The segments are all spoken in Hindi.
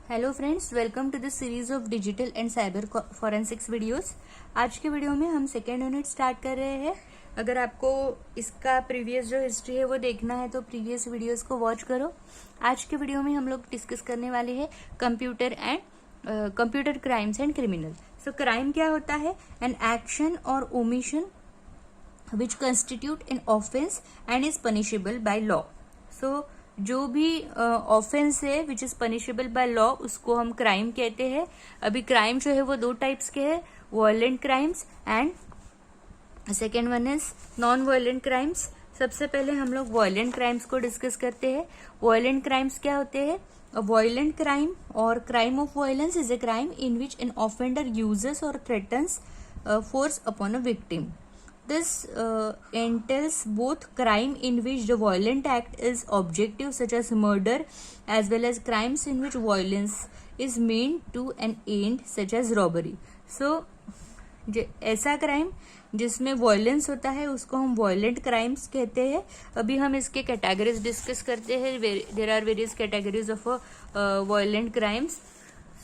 Hello friends, welcome to the series of digital and cyber forensics videos. आज के वीडियो में हम सेकेंड यूनिट स्टार्ट कर रहे हैं। अगर आपको इसका प्रीवियस जो हिस्ट्री है वो देखना है तो प्रीवियस वीडियोस को वॉच करो। आज के वीडियो में हम लोग डिस्कस करने वाले हैं computer crimes and criminal. So crime क्या होता है? एन एक्शन और omission which constitute an offence and is punishable by law. So जो भी ऑफेंस है which is punishable by law उसको हम क्राइम कहते हैं। अभी क्राइम जो है वो दो टाइप्स के हैं, violent crimes and second one is non violent crimes. सबसे पहले हम लोग वायलेंट क्राइम्स को डिस्कस करते हैं। वायलेंट क्राइम्स क्या होते हैं? अ वायलेंट क्राइम और crime of violence is a crime in which N offender uses और threatens force upon a victim. This entails both crime in which the violent act is objective such as murder as well as crimes in which violence is meant to an end such as robbery. So ऐसा क्राइम जिसमें वायलेंस होता है उसको हम वायलेंट क्राइम्स कहते हैं। अभी हम इसके कैटेगरीज डिस्कस करते हैं। There are various categories of violent crimes.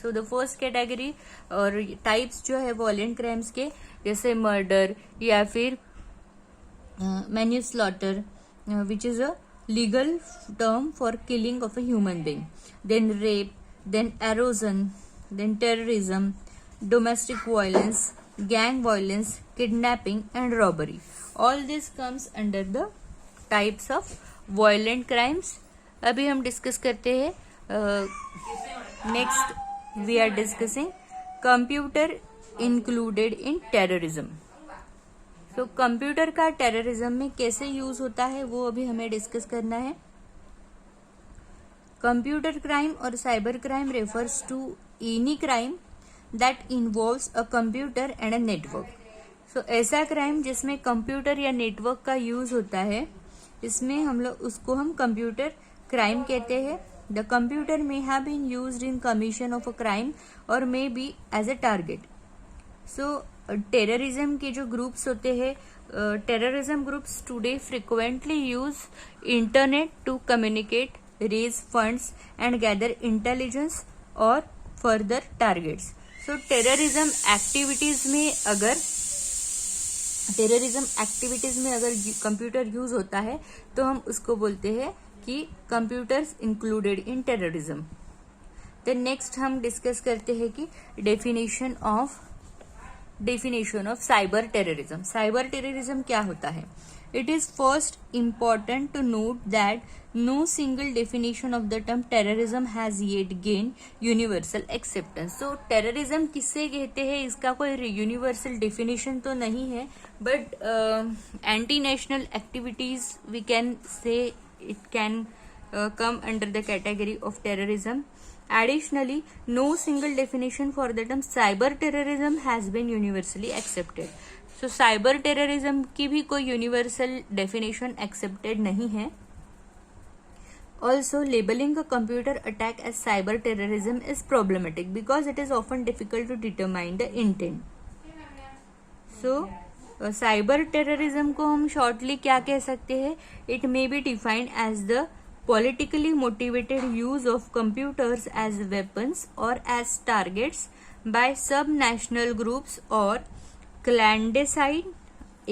So the first category और टाइप्स जो है वायलेंट क्राइम्स के, जैसे मर्डर या फिर manslaughter which is a legal term for killing of a human being, then rape, then arson, then terrorism, domestic violence, gang violence, kidnapping and robbery. All this comes under the types of violent crimes. अभी हम डिस्कस करते हैं। Next we are discussing computer included in terrorism. So computer का टेररिज्म में कैसे यूज होता है वो अभी हमें डिस्कस करना है। कंप्यूटर क्राइम और cyber crime refers to any crime that involves a computer and a network. So ऐसा क्राइम जिसमें कंप्यूटर या नेटवर्क का यूज होता है, इसमें हम लोग उसको हम कंप्यूटर क्राइम कहते हैं। The computer may have been used in commission of a crime or may be as a target. So terrorism के जो ग्रुप्स होते हैं, terrorism groups today frequently use internet to communicate, raise funds and gather intelligence और further targets. So terrorism activities में अगर कंप्यूटर यूज होता है तो हम उसको बोलते हैं कि computers included in terrorism. Then next हम डिस्कस करते हैं कि definition of cyber terrorism. Cyber terrorism क्या होता है? It is first important to note that no single definition of the term terrorism has yet gained universal acceptance. So terrorism किससे कहते हैं इसका कोई यूनिवर्सल डेफिनेशन तो नहीं है, but anti-national activities we can say it can come under the category of terrorism. Additionally, no single definition for the term cyber terrorism has been universally accepted. So cyber terrorism की भी कोई यूनिवर्सल डेफिनेशन एक्सेप्टेड नहीं है। Also labelling a computer attack as cyber terrorism is problematic because it is often difficult to determine the intent. So cyber terrorism को हम शॉर्टली क्या कह सकते हैं? It may be defined as the politically motivated use of computers as weapons or as targets by subnational groups or clandestine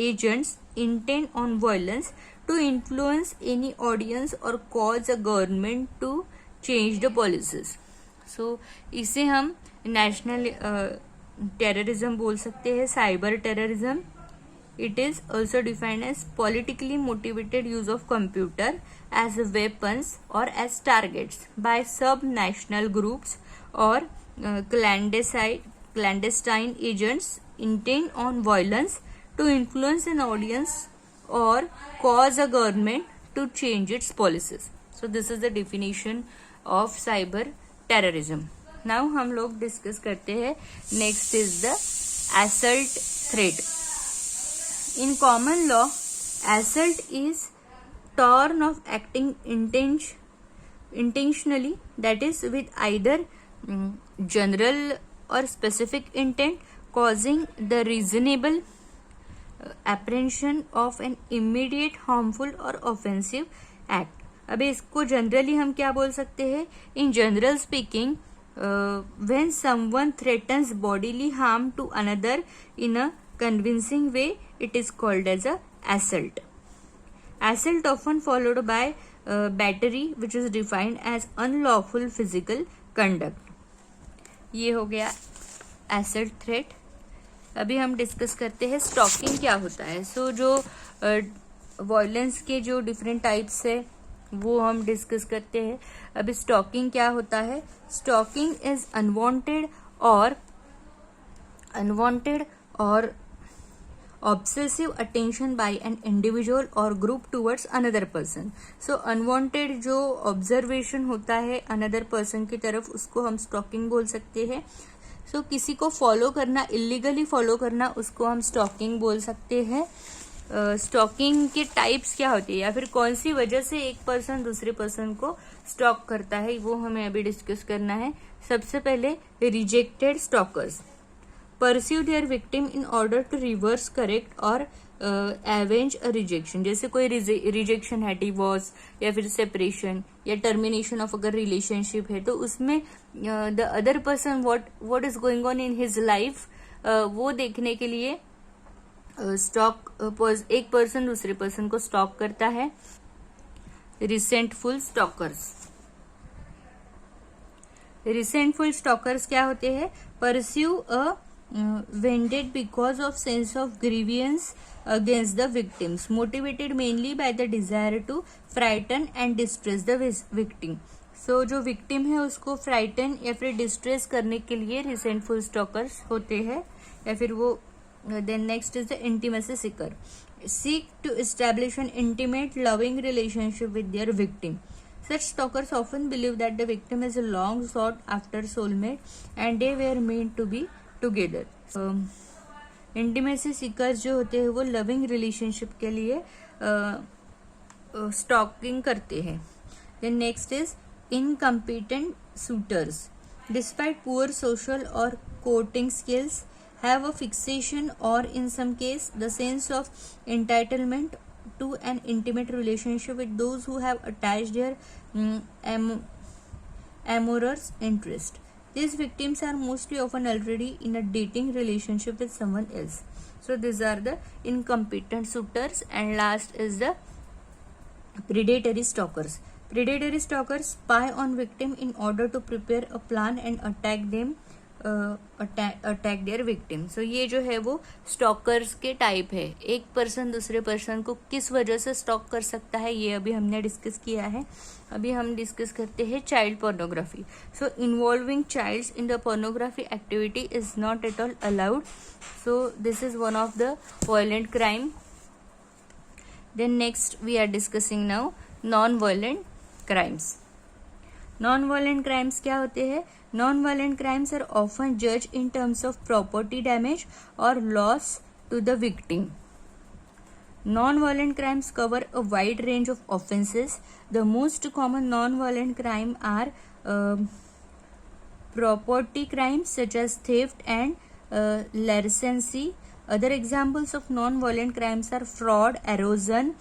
agents intent on violence to influence any audience or cause a government to change the policies. So इसे हम नेशनल टेररिज्म बोल सकते हैं, cyber terrorism. It is also defined as politically motivated use of computer as weapons or as targets by subnational groups or clandestine agents intent on violence to influence an audience or cause a government to change its policies. So this is the definition of cyber terrorism. Now हम लोग डिस्कस करते हैं। Next is the assault threat. In common law, assault is torn of acting intentionally, that is with either general or specific intent, causing the reasonable apprehension of an immediate harmful or offensive act. अभी इसको जनरली हम क्या बोल सकते हैं? In general speaking when someone threatens bodily harm to another in a convincing way, it is called as a assault. Assault often followed by battery, which is defined as unlawful physical conduct. ये हो गया assault threat. अभी हम डिस्कस करते हैं स्टॉकिंग क्या होता है. सो जो वायलेंस के जो डिफरेंट टाइप्स है वो हम डिस्कस करते हैं. अभी स्टॉकिंग क्या होता है. स्टॉकिंग इज अनवांटेड और obsessive attention by an individual or group towards another person. So unwanted जो observation होता है another person की तरफ, उसको हम stalking बोल सकते हैं. So किसी को follow करना, illegally follow करना, उसको हम stalking बोल सकते हैं. स्टॉकिंग के टाइप्स क्या होती है या फिर कौन सी वजह से एक पर्सन दूसरे पर्सन को स्टॉक करता है, वो हमें अभी डिस्कस करना है. सबसे पहले rejected stalkers pursue their victim in order to reverse correct और avenge a rejection. जैसे कोई रिजेक्शन है, डिवोर्स या फिर सेपरेशन या टर्मिनेशन ऑफ अगर रिलेशनशिप है, तो उसमें the other person what is going on in his life, वो देखने के लिए एक पर्सन दूसरे पर्सन को स्टॉक करता है. रिसेंटफुल स्टॉकर्स क्या होते हैं. Pursue a vended because of sense of grievance against the victims, motivated mainly by the desire to frighten and distress the victim. So जो victim है उसको frighten या फिर distress करने के लिए resentful stalkers होते हैं. या फिर वो then next is the intimacy seeker, seek to establish an intimate loving relationship with their victim. Such stalkers often believe that the victim is a long sought after soulmate and they were meant to be together. Intimacy seekers जो होते हैं वो लविंग रिलेशनशिप के लिए स्टॉकिंग करते हैं. Then next is incompetent suitors, despite poor social और courting skills, have a fixation और in some case the sense of entitlement to an intimate relationship with those who have attached their amorous interest. These victims are mostly often already in a dating relationship with someone else. So these are the incompetent suitors. And last is the predatory stalkers. Predatory stalkers spy on victim in order to prepare a plan and attack them, attack their victim. So ये जो है वो स्टॉकर्स के टाइप है. एक पर्सन दूसरे पर्सन को किस वजह से स्टॉक कर सकता है ये अभी हमने डिस्कस किया है. अभी हम डिस्कस करते हैं child pornography. So involving childs in the pornography activity is not at all allowed. So this is one of the violent crime. Then next we are discussing now non violent crimes. Non violent crimes क्या होते हैं. Non-violent crimes are often judged in terms of property damage or loss to the victim. Non-violent crimes cover a wide range of offences. The most common non-violent crime are property crimes such as theft and larceny. Other examples of non-violent crimes are fraud, erosion,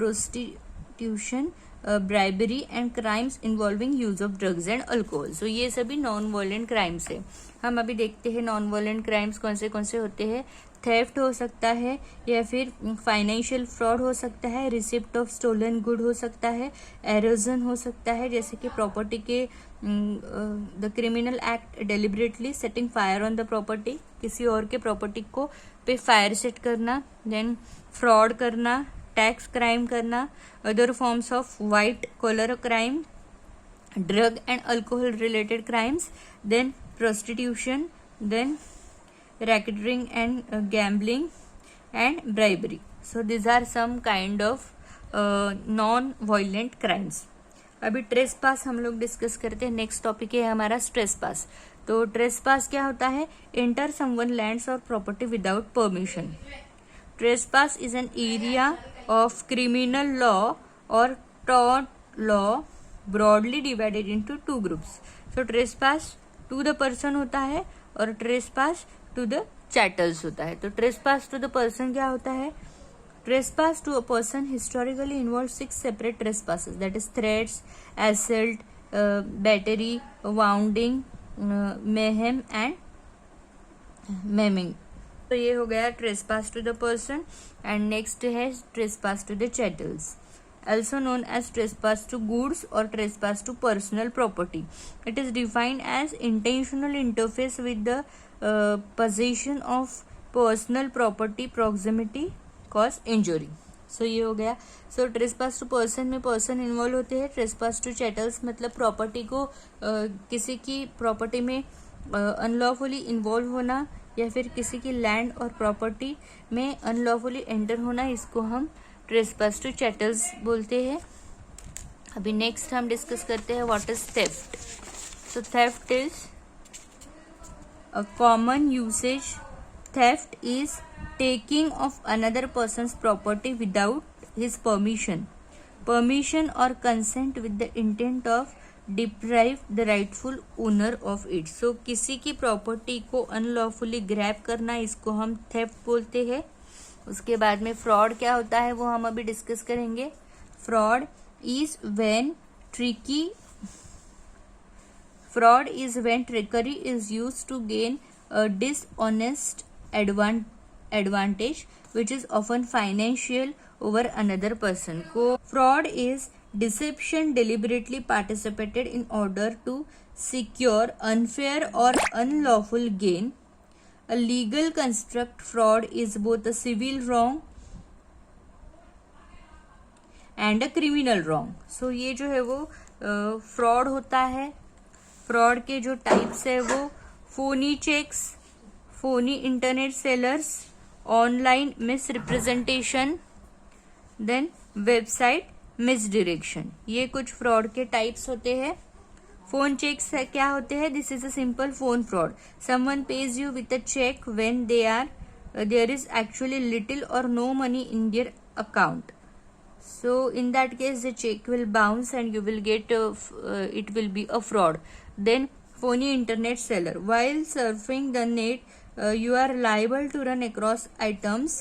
prostitution, bribery and crimes involving use of drugs and alcohol. So ये सभी नॉन वायलेंट क्राइम्स है. हम अभी देखते हैं नॉन वायलेंट क्राइम्स कौन से होते हैं. थेफ्ट हो सकता है या फिर फाइनेंशियल फ्रॉड हो सकता है, रिसिप्ट ऑफ स्टोलन गुड हो सकता है, एरोजन हो सकता है जैसे कि प्रॉपर्टी के the criminal act deliberately setting fire on the property, किसी और के प्रॉपर्टी को पे फायर सेट करना. देन फ्रॉड करना, टैक्स क्राइम करना, other forms of white collar crime, drug and alcohol related crimes, then prostitution, then racketing and gambling and bribery. So this are some kind of non violent crimes. अभी ट्रेस पास हम लोग डिस्कस करते हैं. नेक्स्ट टॉपिक है हमारा ट्रेस पास. तो ट्रेस पास क्या होता है. एंटर समवन लैंड्स और property without permission. Trespass is an area of criminal law or tort law broadly divided into two groups. So trespass to the person होता है और trespass to the chattels होता है. तो trespass to the person क्या होता है. Trespass to a person historically involves 6 separate trespasses, that is threats, assault, battery, wounding, mayhem and maiming. तो ये हो गया trespass to the person. And next है trespass to the chattels, also known as trespass to goods or trespass to personal property. It is defined as intentional interference with the possession of personal property, proximity, cause injury. सो ये हो गया. सो ट्रेसपास टू पर्सन में पर्सन इन्वॉल्व होते हैं. ट्रेसपास टू चैटल्स मतलब प्रॉपर्टी को किसी की प्रॉपर्टी में अनलॉफुली इन्वॉल्व होना या फिर किसी की लैंड और प्रॉपर्टी में अनलॉफुली एंटर होना, इसको हम ट्रेसपास टू चैटल्स बोलते हैं. अभी नेक्स्ट हम डिस्कस करते हैं what is theft. So theft is a common usage. Theft is taking of another person's property without his permission or consent with the intent of deprive the rightful owner of it. So किसी की प्रॉपर्टी को अनलॉफुली ग्रैब करना, इसको हम थेफ्ट बोलते हैं. उसके बाद में फ्रॉड क्या होता है वो हम अभी डिस्कस करेंगे. Fraud is when trickery is used to gain a dishonest advantage which is often financial over another person. Fraud is deception deliberately participated in order to secure unfair or unlawful gain. A legal construct, fraud is both a civil wrong and a criminal wrong. So ये जो है वो फ्रॉड होता है. फ्रॉड के जो टाइप्स है वो phoney cheques, phoney internet sellers, online misrepresentation, then website misdirection. ये कुछ फ्रॉड के टाइप्स होते हैं. फोन चेक्स क्या होते हैं? This is a simple phone fraud. Someone pays you with a check when there is actually little or no money in their account. So in that case the check will bounce and you will get it will be a fraud. Then phony internet seller. While surfing the net, you are liable to run across items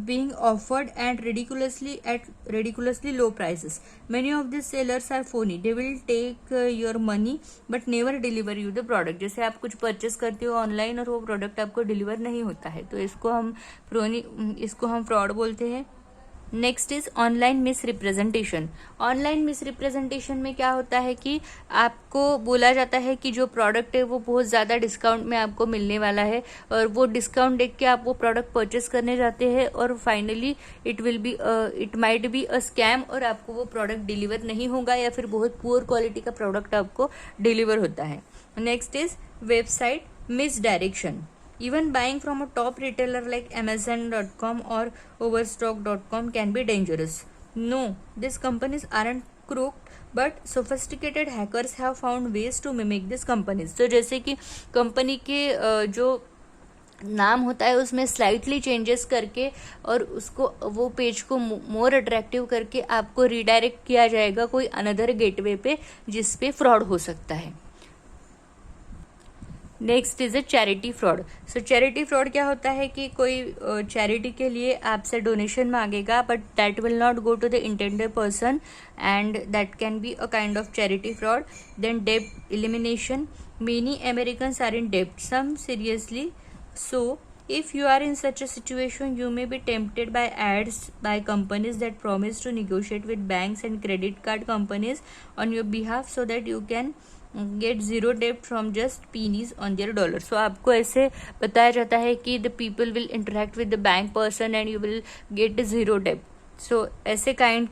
being offered at ridiculously low prices. Many of these sellers are phony. They will take your money but never deliver you the product. जैसे आप कुछ परचेस करते हो ऑनलाइन और वो प्रोडक्ट आपको डिलीवर नहीं होता है, तो इसको हम फ्रॉड बोलते हैं. Next is online misrepresentation. Online misrepresentation में क्या होता है कि आपको बोला जाता है कि जो प्रोडक्ट है वो बहुत ज़्यादा डिस्काउंट में आपको मिलने वाला है, और वो डिस्काउंट देख के आप वो प्रोडक्ट परचेस करने जाते हैं और finally it might be a scam और आपको वो प्रोडक्ट डिलीवर नहीं होगा या फिर बहुत पुअर क्वालिटी का प्रोडक्ट आपको डिलीवर होता है. Next is website misdirection. Even buying from a top retailer like Amazon.com or Overstock.com can be dangerous. No, these companies aren't crooked, but sophisticated hackers have found ways to mimic these companies. तो जैसे कि कंपनी के जो नाम होता है उसमें स्लाइटली चेंजेस करके और उसको वो पेज को मोर अट्रैक्टिव करके आपको रिडायरेक्ट किया जाएगा कोई अनदर गेटवे पे जिस पे फ्रॉड हो सकता है. Next is a charity fraud. So charity fraud क्या होता है कि कोई चैरिटी के लिए आपसे डोनेशन मांगेगा but that will not go to the intended person and that can be a kind of charity fraud. Then डेब्ट elimination. Many Americans are in डेब्ट, सम seriously. So if you are in such a situation, you may be tempted by ads by companies that promise to negotiate with banks and credit card companies on your behalf so that you can get zero debt from just pennies on their dollar. So आपको ऐसे बताया जाता है कि the people will interact with the bank person and you will get zero debt. So ऐसे काइंड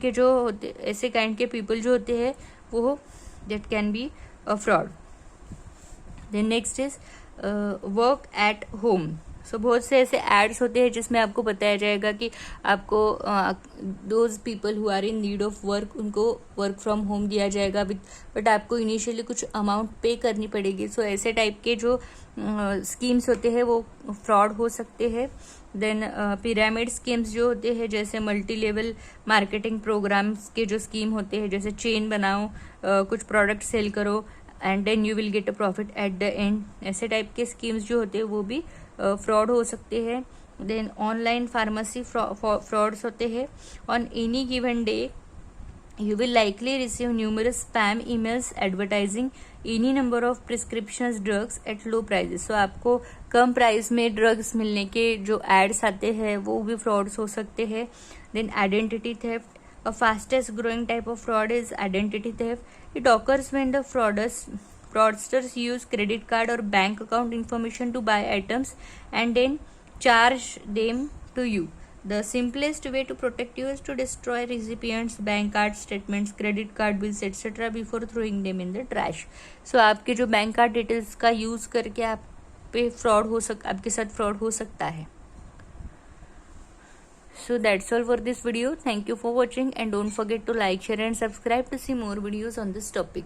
के people जो होते हैं वो that can be a fraud. Then next is work at home. सो बहुत से ऐसे एड्स होते हैं जिसमें आपको बताया जाएगा कि आपको those people who are in need of work उनको वर्क फ्रॉम होम दिया जाएगा बट आपको इनिशियली कुछ अमाउंट पे करनी पड़ेगी. सो ऐसे टाइप के जो स्कीम्स होते हैं वो फ्रॉड हो सकते हैं. देन पिरामिड स्कीम्स जो होते हैं जैसे मल्टी लेवल मार्केटिंग प्रोग्राम्स के जो स्कीम होते हैं, जैसे चेन बनाओ, कुछ प्रोडक्ट सेल करो and then you will get a profit at the end. ऐसे टाइप के स्कीम्स जो होते हैं वो भी फ्रॉड हो सकते हैं. देन ऑनलाइन फार्मेसी फ्रॉड्स होते हैं. On any given day You will likely receive numerous spam emails advertising any number of prescriptions drugs at low prices. So आपको कम प्राइस में ड्रग्स मिलने के जो एड्स आते हैं वो भी फ्रॉड्स हो सकते हैं. Then identity theft. A fastest growing type of fraud is identity theft. It occurs when the fraudsters use credit card or bank account information to buy items and then charge them to you. The simplest way to protect you is to destroy recipients' bank card statements, credit card bills, etc. before throwing them in the trash. So आपके जो बैंक कार्ड डिटेल्स का यूज करके आपके साथ फ्रॉड हो सकता है. So that's all for this video. Thank you for watching and don't forget to like, share and subscribe to see more videos on this topic.